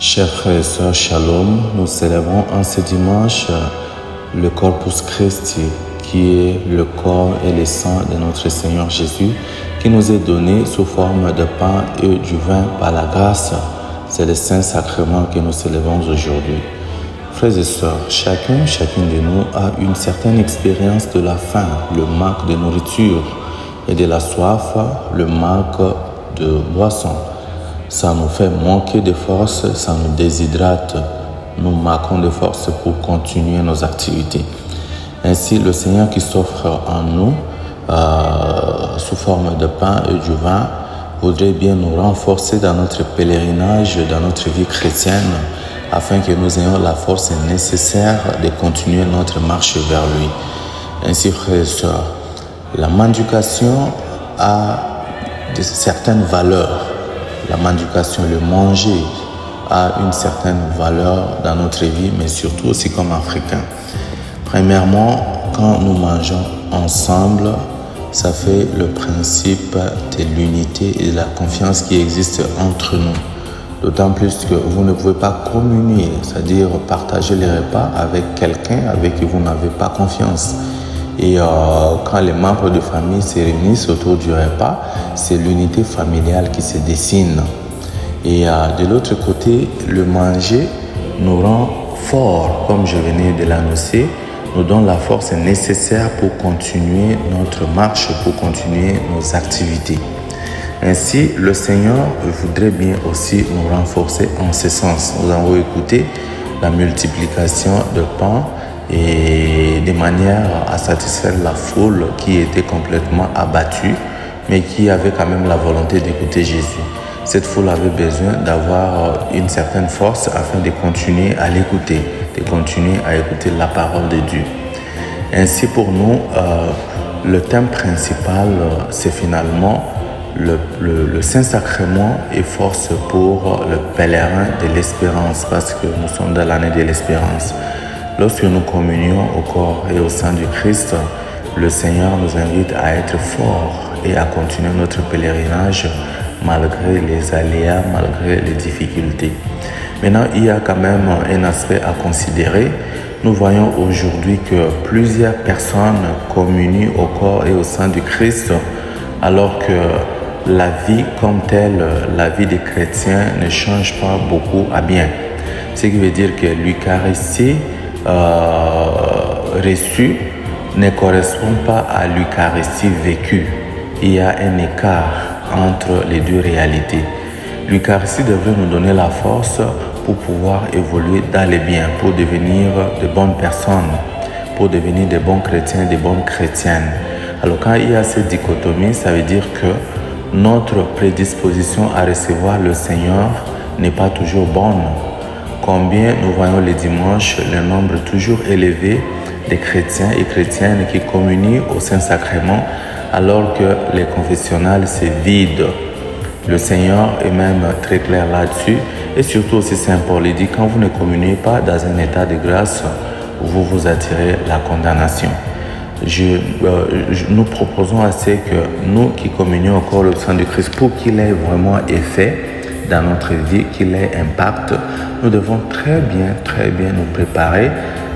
Chers frères et sœurs, Shalom, nous célébrons en ce dimanche le Corpus Christi, qui est le corps et le sang de notre Seigneur Jésus, qui nous est donné sous forme de pain et du vin par la grâce. C'est le Saint-Sacrement que nous célébrons aujourd'hui. Frères et sœurs, chacune de nous a une certaine expérience de la faim, le manque de nourriture, et de la soif, le manque de boisson. Ça nous fait manquer de force, ça nous déshydrate. Nous manquons de force pour continuer nos activités. Ainsi, le Seigneur qui s'offre en nous sous forme de pain et du vin voudrait bien nous renforcer dans notre pèlerinage, dans notre vie chrétienne, afin que nous ayons la force nécessaire de continuer notre marche vers lui. Ainsi, frères et sœurs, la mendication a certaines valeurs. La mendication, le manger, a une certaine valeur dans notre vie, mais surtout aussi comme Africains. Premièrement, quand nous mangeons ensemble, ça fait le principe de l'unité et de la confiance qui existe entre nous. D'autant plus que vous ne pouvez pas communier, c'est-à-dire partager les repas avec quelqu'un avec qui vous n'avez pas confiance. Et quand les membres de famille se réunissent autour du repas, c'est l'unité familiale qui se dessine. Et de l'autre côté, le manger nous rend forts, comme je venais de l'annoncer, nous donne la force nécessaire pour continuer notre marche, pour continuer nos activités. Ainsi, le Seigneur voudrait bien aussi nous renforcer en ce sens. Nous avons écouté la multiplication de pain et de manière à satisfaire la foule qui était complètement abattue, mais qui avait quand même la volonté d'écouter Jésus. Cette foule avait besoin d'avoir une certaine force afin de continuer à l'écouter, de continuer à écouter la parole de Dieu. Ainsi pour nous, le thème principal, c'est finalement le Saint-Sacrement et force pour le pèlerin de l'espérance, parce que nous sommes dans l'année de l'espérance. Lorsque nous communions au corps et au sang du Christ, le Seigneur nous invite à être forts et à continuer notre pèlerinage malgré les aléas, malgré les difficultés. Maintenant, il y a quand même un aspect à considérer. Nous voyons aujourd'hui que plusieurs personnes communient au corps et au sang du Christ, alors que la vie comme telle, la vie des chrétiens ne change pas beaucoup à bien. Ce qui veut dire que l'Eucharistie reçue ne correspond pas à l'Eucharistie vécue. Il y a un écart entre les deux réalités. L'Eucharistie devrait nous donner la force pour pouvoir évoluer dans le bien, pour devenir de bonnes personnes, pour devenir de bons chrétiens, de bonnes chrétiennes. Alors quand il y a cette dichotomie, ça veut dire que notre prédisposition à recevoir le Seigneur n'est pas toujours bonne. Combien nous voyons les dimanches le nombre toujours élevé de chrétiens et chrétiennes qui communient au Saint-Sacrement alors que les confessionnals se vident. Le Seigneur est même très clair là-dessus et surtout aussi Saint Paul dit quand vous ne communiez pas dans un état de grâce, vous vous attirez la condamnation. Nous proposons assez que nous qui communions au corps et au sang du Christ, pour qu'il ait vraiment effet dans notre vie, qu'il ait impact, nous devons très bien nous préparer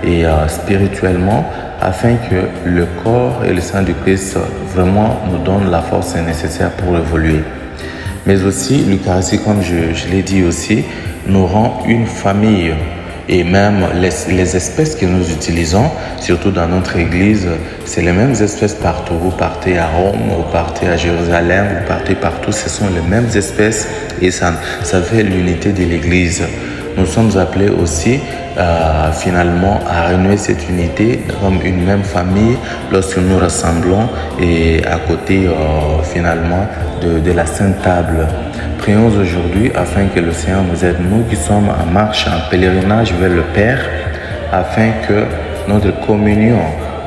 et spirituellement afin que le corps et le sang du Christ vraiment nous donnent la force nécessaire pour évoluer. Mais aussi, l'Eucharistie, comme je l'ai dit aussi, nous rend une famille. Et même les espèces que nous utilisons, surtout dans notre église, c'est les mêmes espèces partout. Vous partez à Rome, vous partez à Jérusalem, vous partez partout, ce sont les mêmes espèces et ça fait l'unité de l'église. Nous sommes appelés aussi finalement à renouer cette unité comme une même famille lorsque nous rassemblons et à côté finalement de la Sainte Table. Prions aujourd'hui afin que le Seigneur nous aide, nous qui sommes en marche, en pèlerinage vers le Père, afin que notre communion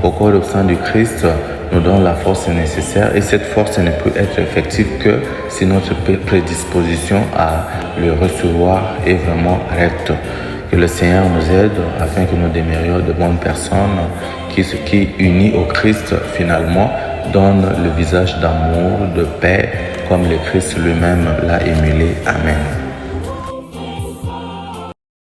au corps et au sang du Christ nous donne la force nécessaire. Et cette force ne peut être effective que si notre prédisposition à le recevoir est vraiment recte. Que le Seigneur nous aide afin que nous demeurions de bonnes personnes qui, unies au Christ, finalement, donnent le visage d'amour, de paix, comme le Christ lui-même l'a émulé. Amen.